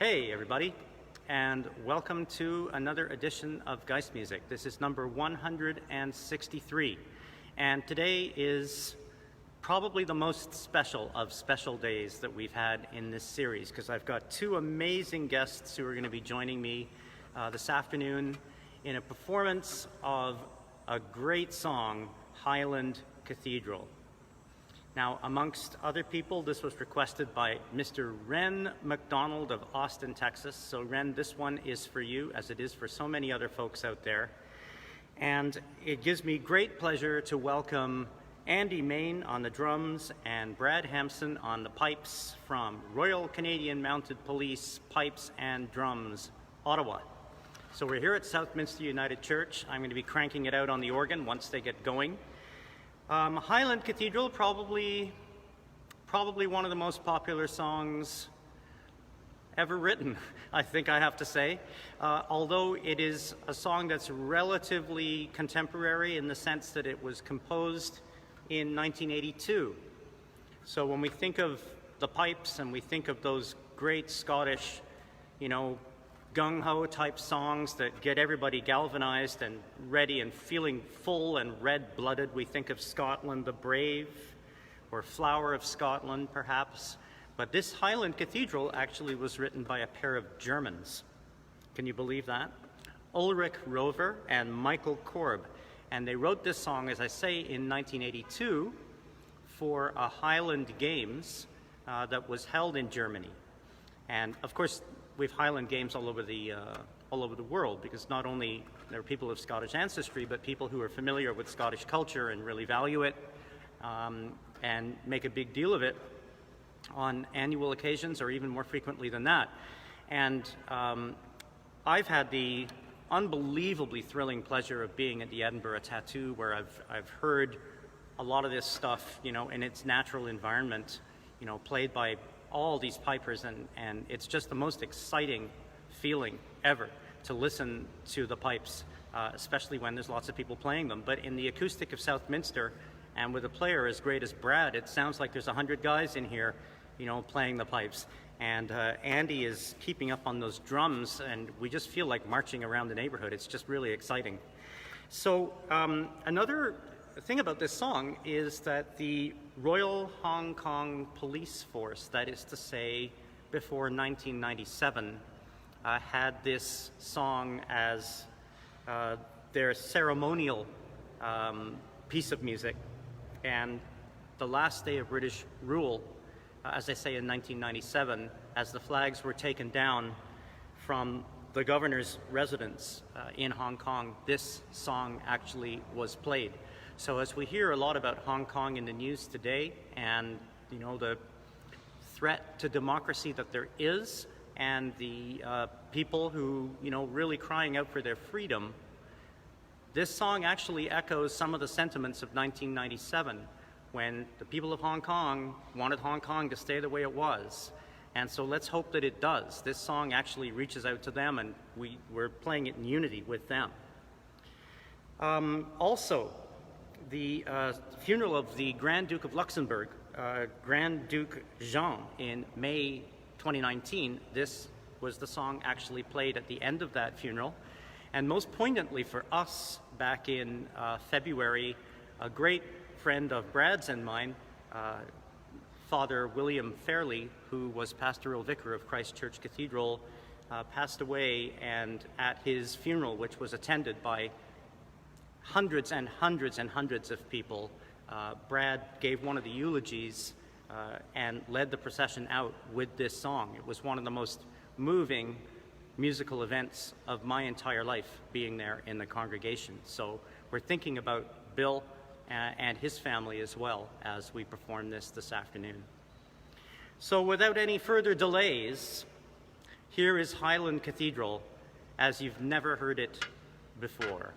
Hey everybody, and welcome to another edition of Geist Music. This is number 163, and today is probably the most special of special days that we've had in this series, because I've got two amazing guests who are going to be joining me this afternoon in a performance of a great song, Highland Cathedral. Now, amongst other people, this was requested by Mr. Ren McDonald of Austin, Texas. So Ren, this one is for you, as it is for so many other folks out there. And it gives me great pleasure to welcome Andy Main on the drums and Brad Hampson on the pipes from Royal Canadian Mounted Police Pipes and Drums, Ottawa. So we're here at Southminster United Church. I'm going to be cranking it out on the organ once they get going. Highland Cathedral, probably one of the most popular songs ever written, I think I have to say. Although it is a song that's relatively contemporary in the sense that it was composed in 1982. So when we think of the pipes and we think of those great Scottish, gung-ho type songs that get everybody galvanized and ready and feeling full and red-blooded. We think of Scotland the Brave, or Flower of Scotland, perhaps. But this Highland Cathedral actually was written by a pair of Germans. Can you believe that? Ulrich Rover and Michael Korb. And they wrote this song, as I say, in 1982 for a Highland Games that was held in Germany. And of course, we have Highland Games all over the world, because not only there are people of Scottish ancestry, but people who are familiar with Scottish culture and really value it and make a big deal of it on annual occasions, or even more frequently than that. And I've had the unbelievably thrilling pleasure of being at the Edinburgh Tattoo, where I've heard a lot of this stuff, in its natural environment, played by all these pipers, and it's just the most exciting feeling ever to listen to the pipes, especially when there's lots of people playing them. But in the acoustic of Southminster, and with a player as great as Brad, it sounds like there's 100 guys in here, playing the pipes. And Andy is keeping up on those drums, and we just feel like marching around the neighborhood. It's just really exciting. So another thing about this song is that the Royal Hong Kong Police Force, that is to say before 1997, had this song as their ceremonial piece of music. And the last day of British rule, as I say, in 1997, as the flags were taken down from the governor's residence in Hong Kong, this song actually was played. So as we hear a lot about Hong Kong in the news today, and the threat to democracy that there is, and the people who really crying out for their freedom, this song actually echoes some of the sentiments of 1997, when the people of Hong Kong wanted Hong Kong to stay the way it was. And so let's hope that it does. This song actually reaches out to them, and we're playing it in unity with them. Also, the funeral of the Grand Duke of Luxembourg, Grand Duke Jean, in May 2019, this was the song actually played at the end of that funeral. And most poignantly for us, back in February, a great friend of Brad's and mine, Father William Fairley, who was pastoral vicar of Christ Church Cathedral, passed away, and at his funeral, which was attended by hundreds and hundreds and hundreds of people, Brad gave one of the eulogies and led the procession out with this song. It was one of the most moving musical events of my entire life, being there in the congregation. So we're thinking about Bill and his family as well as we perform this afternoon. So without any further delays, here is Highland Cathedral as you've never heard it before.